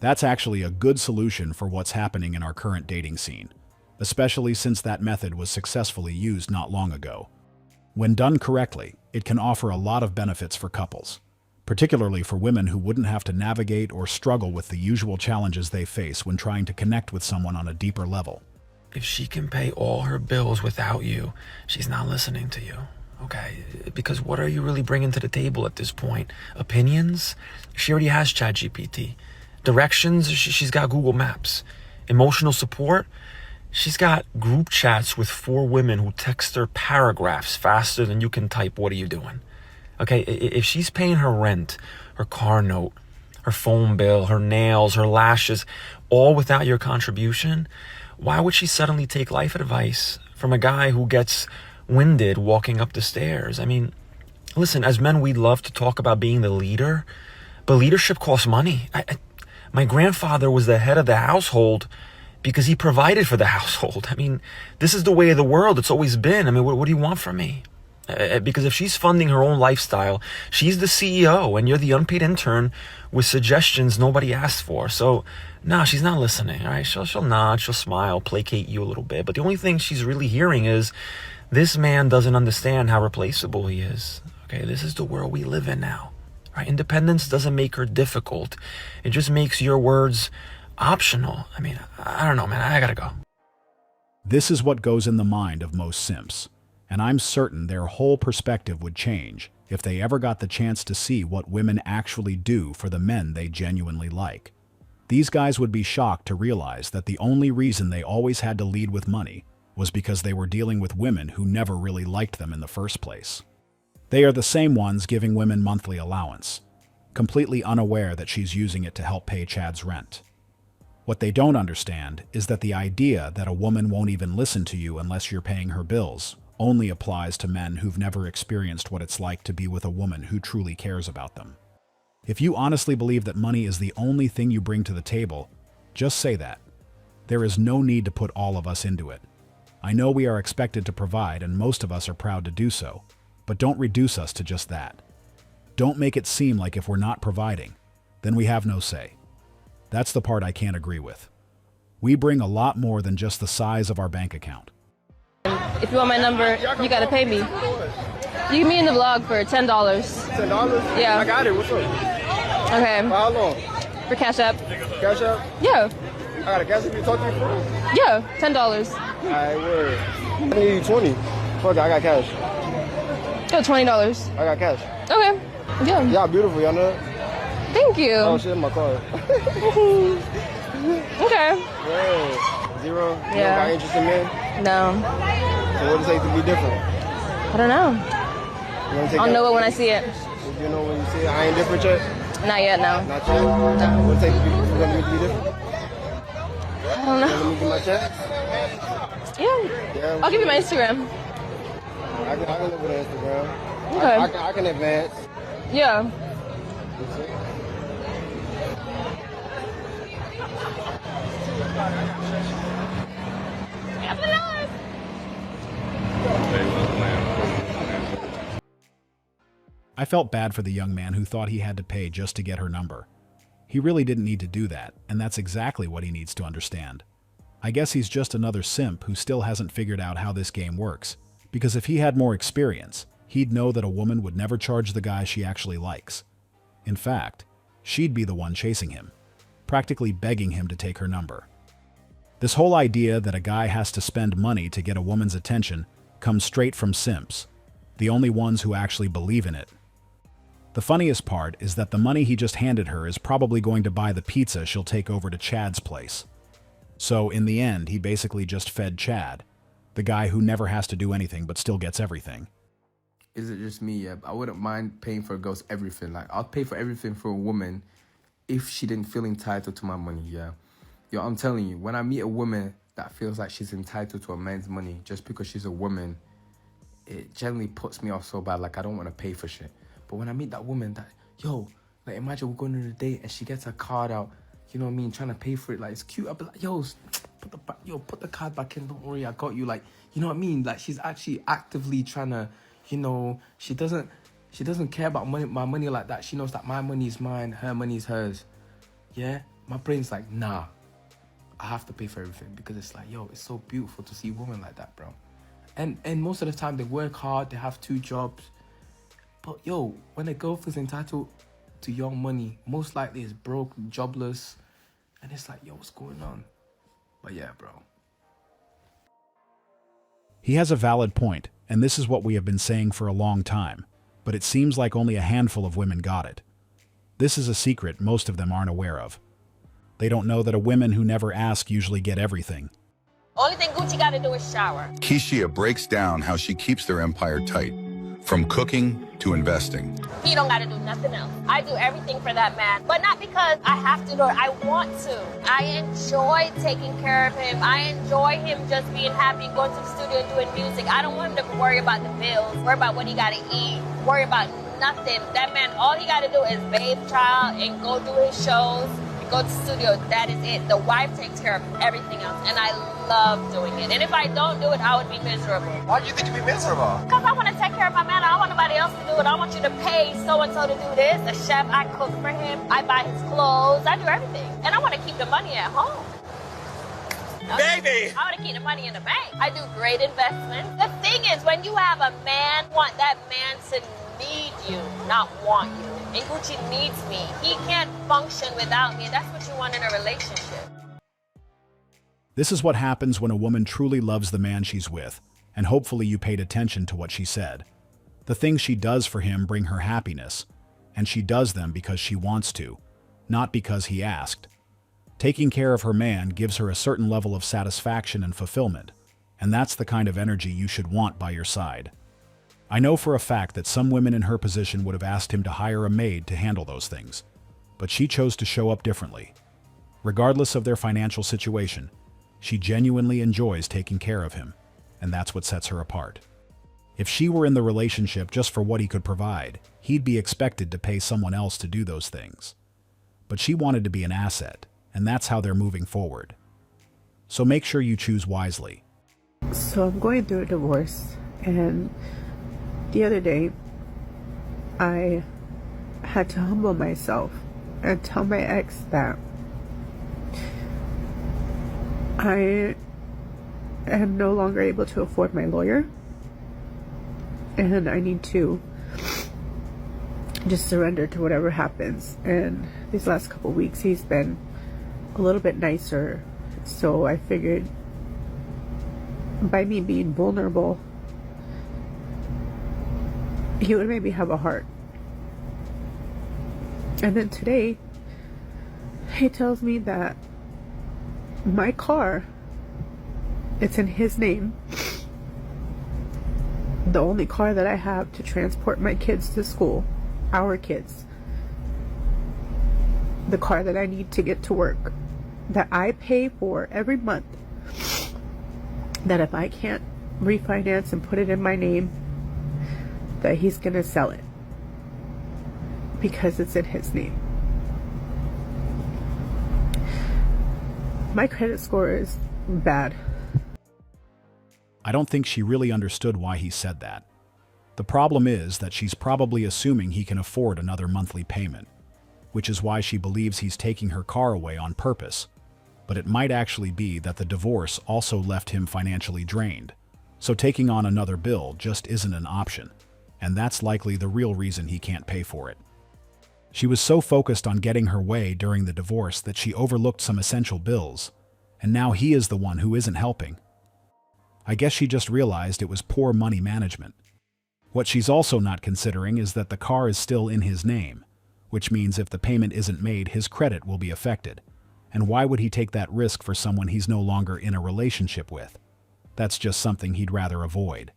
That's actually a good solution for what's happening in our current dating scene, especially since that method was successfully used not long ago. When done correctly, it can offer a lot of benefits for couples, particularly for women who wouldn't have to navigate or struggle with the usual challenges they face when trying to connect with someone on a deeper level. If she can pay all her bills without you, she's not listening to you. Okay, because what are you really bringing to the table at this point? Opinions? She already has ChatGPT. Directions? She's got Google Maps. Emotional support? She's got group chats with 4 women who text her paragraphs faster than you can type, "What are you doing?" Okay, if she's paying her rent, her car note, her phone bill, her nails, her lashes, all without your contribution, why would she suddenly take life advice from a guy who gets winded walking up the stairs? I mean, listen, as men, we love to talk about being the leader, but leadership costs money. My grandfather was the head of the household because he provided for the household. I mean, this is the way of the world. It's always been. I mean, what do you want from me? Because if she's funding her own lifestyle, she's the CEO and you're the unpaid intern with suggestions nobody asked for. So, no, she's not listening, all right? She'll nod, she'll smile, placate you a little bit. But the only thing she's really hearing is this man doesn't understand how replaceable he is. Okay, this is the world we live in now. Right? Independence doesn't make her difficult. It just makes your words optional. I mean, I don't know, man. I gotta go. This is what goes in the mind of most simps, and I'm certain their whole perspective would change if they ever got the chance to see what women actually do for the men they genuinely like. These guys would be shocked to realize that the only reason they always had to lead with money was because they were dealing with women who never really liked them in the first place. They are the same ones giving women monthly allowance, completely unaware that she's using it to help pay Chad's rent. What they don't understand is that the idea that a woman won't even listen to you unless you're paying her bills only applies to men who've never experienced what it's like to be with a woman who truly cares about them. If you honestly believe that money is the only thing you bring to the table, just say that. There is no need to put all of us into it. I know we are expected to provide, and most of us are proud to do so, but don't reduce us to just that. Don't make it seem like if we're not providing, then we have no say. That's the part I can't agree with. We bring a lot more than just the size of our bank account. If you want my number, you gotta pay me. You can be in the vlog for $10. $10? Yeah. I got it. What's up? Okay. For how long? For Cash App. Cash out? Yeah. I got a cash app. You talk to me for? Yeah. $10. Alright, word. I need you 20. Fuck it, I got cash. Yo, $20. I got cash. Okay. Yeah. Y'all beautiful, y'all know that? Thank you. Oh shit, my car. Okay. Word. Zero? You Yeah. don't got interest in men? No. So what does it take to be different? I don't know. You wanna take I'll that- know it when I see it. You know when you see it? I ain't different yet? Not yet, no. Not yet? No. What does it take to be, you want me to be different? I don't Let know. me get my check? Yeah. Yeah. I'll give you my Instagram. I can live with Instagram. Okay. I can advance. Yeah. I felt bad for the young man who thought he had to pay just to get her number. He really didn't need to do that, and that's exactly what he needs to understand. I guess he's just another simp who still hasn't figured out how this game works, because if he had more experience, he'd know that a woman would never charge the guy she actually likes. In fact, she'd be the one chasing him, practically begging him to take her number. This whole idea that a guy has to spend money to get a woman's attention comes straight from simps, the only ones who actually believe in it. The funniest part is that the money he just handed her is probably going to buy the pizza she'll take over to Chad's place. So in the end, he basically just fed Chad, the guy who never has to do anything but still gets everything. Is it just me? Yeah, I wouldn't mind paying for a girl's everything. Like, I'll pay for everything for a woman if she didn't feel entitled to my money, yeah. Yo, I'm telling you, when I meet a woman that feels like she's entitled to a man's money just because she's a woman, it generally puts me off so bad, like I don't want to pay for shit. But when I meet that woman that, yo, like imagine we're going on a date and she gets her card out, you know what I mean, trying to pay for it, like it's cute. I'll be like, put the card back in, don't worry, I got you. Like, you know what I mean? Like she's actually actively trying to, you know, she doesn't care about money, my money like that. She knows that my money is mine, her money is hers. Yeah? my brain's like, nah, I have to pay for everything, because it's like, yo, it's so beautiful to see women like that, bro. And most of the time they work hard, they have 2 jobs. But yo, when a girl feels entitled to young money, most likely is broke, jobless, and it's like, yo, what's going on? But yeah, bro. He has a valid point, and this is what we have been saying for a long time, but it seems like only a handful of women got it. This is a secret most of them aren't aware of. They don't know that women who never ask usually get everything. Only thing Gucci got to do is shower. Keshia breaks down how she keeps their empire tight, from cooking to investing. He don't got to do nothing else. I do everything for that man, but not because I have to do it. I want to. I enjoy taking care of him. I enjoy him just being happy, going to the studio and doing music. I don't want him to worry about the bills, worry about what he got to eat, worry about nothing. That man, all he got to do is bathe child and go do his shows, go to the studio. That is it. The wife takes care of everything else, and I love doing it. And if I don't do it, I would be miserable. Why do you think you'd be miserable? Because I want to take care of my man. I don't want nobody else to do it. I want you to pay so-and-so to do this. The chef, I cook for him. I buy his clothes. I do everything. And I want to keep the money at home. Baby! I want to keep the money in the bank. I do great investments. The thing is, when you have a man, want that man to need you, not want you. And Gucci needs me. He can't function without me. That's what you want in a relationship. This is what happens when a woman truly loves the man she's with, and hopefully you paid attention to what she said. The things she does for him bring her happiness, and she does them because she wants to, not because he asked. Taking care of her man gives her a certain level of satisfaction and fulfillment, and that's the kind of energy you should want by your side. I know for a fact that some women in her position would have asked him to hire a maid to handle those things, but she chose to show up differently. Regardless of their financial situation, she genuinely enjoys taking care of him, and that's what sets her apart. If she were in the relationship just for what he could provide, he'd be expected to pay someone else to do those things. But she wanted to be an asset, and that's how they're moving forward. So make sure you choose wisely. So I'm going through a divorce, and the other day I had to humble myself and tell my ex that I am no longer able to afford my lawyer, and I need to just surrender to whatever happens. And these last couple weeks he's been a little bit nicer, so I figured by me being vulnerable he would maybe have a heart. And then today he tells me that my car, it's in his name, the only car that I have to transport my kids to school, our kids, the car that I need to get to work, that I pay for every month, that if I can't refinance and put it in my name, that he's gonna sell it because it's in his name. My credit score is bad. I don't think she really understood why he said that. The problem is that she's probably assuming he can afford another monthly payment, which is why she believes he's taking her car away on purpose. But it might actually be that the divorce also left him financially drained, so taking on another bill just isn't an option, and that's likely the real reason he can't pay for it. She was so focused on getting her way during the divorce that she overlooked some essential bills, and now he is the one who isn't helping. I guess she just realized it was poor money management. What she's also not considering is that the car is still in his name, which means if the payment isn't made, his credit will be affected. And why would he take that risk for someone he's no longer in a relationship with? That's just something he'd rather avoid.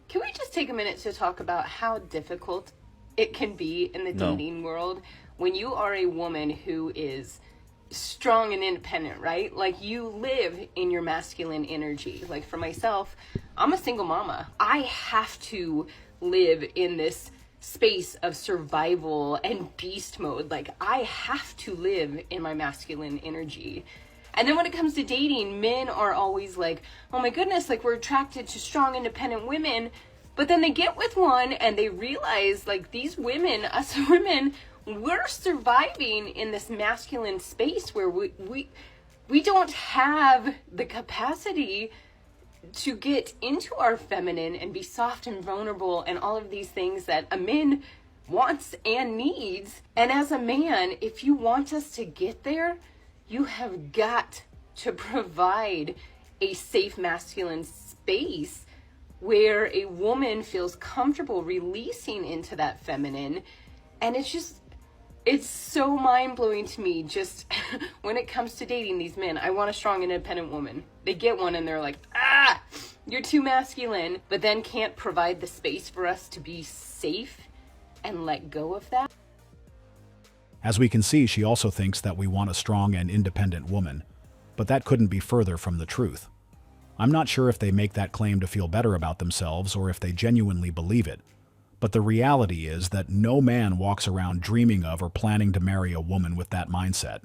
Can we just take a minute to talk about how difficult it can be in the dating world when you are a woman who is strong and independent, right? Like, you live in your masculine energy. Like, for myself, I'm a single mama. I have to live in this space of survival and beast mode. Like, I have to live in my masculine energy. And then when it comes to dating, men are always like, oh my goodness, like, we're attracted to strong, independent women. But then they get with one and they realize, like, these women, us women, we're surviving in this masculine space where we don't have the capacity to get into our feminine and be soft and vulnerable and all of these things that a man wants and needs. And as a man, if you want us to get there, you have got to provide a safe masculine space where a woman feels comfortable releasing into that feminine. And it's so mind-blowing to me, just when it comes to dating these men. I want a strong, independent woman. They get one and they're like, you're too masculine, but then can't provide the space for us to be safe and let go of that. As we can see, she also thinks that we want a strong and independent woman, but that couldn't be further from the truth. I'm not sure if they make that claim to feel better about themselves or if they genuinely believe it, but the reality is that no man walks around dreaming of or planning to marry a woman with that mindset.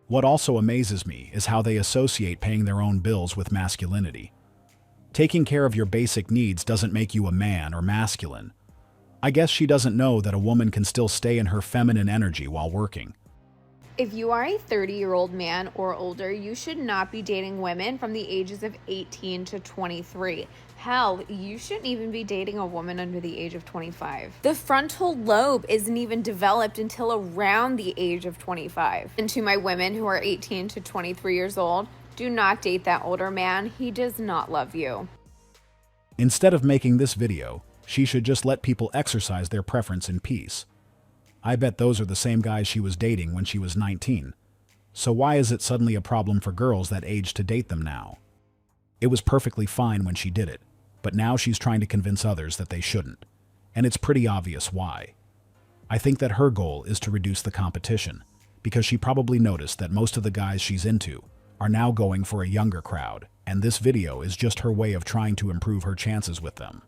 What also amazes me is how they associate paying their own bills with masculinity. Taking care of your basic needs doesn't make you a man or masculine. I guess she doesn't know that a woman can still stay in her feminine energy while working. If you are a 30-year-old man or older, you should not be dating women from the ages of 18 to 23. Hell, you shouldn't even be dating a woman under the age of 25. The frontal lobe isn't even developed until around the age of 25. And to my women who are 18 to 23 years old, do not date that older man. He does not love you. Instead of making this video, she should just let people exercise their preference in peace. I bet those are the same guys she was dating when she was 19. So why is it suddenly a problem for girls that age to date them now? It was perfectly fine when she did it, but now she's trying to convince others that they shouldn't. And it's pretty obvious why. I think that her goal is to reduce the competition, because she probably noticed that most of the guys she's into are now going for a younger crowd, and this video is just her way of trying to improve her chances with them.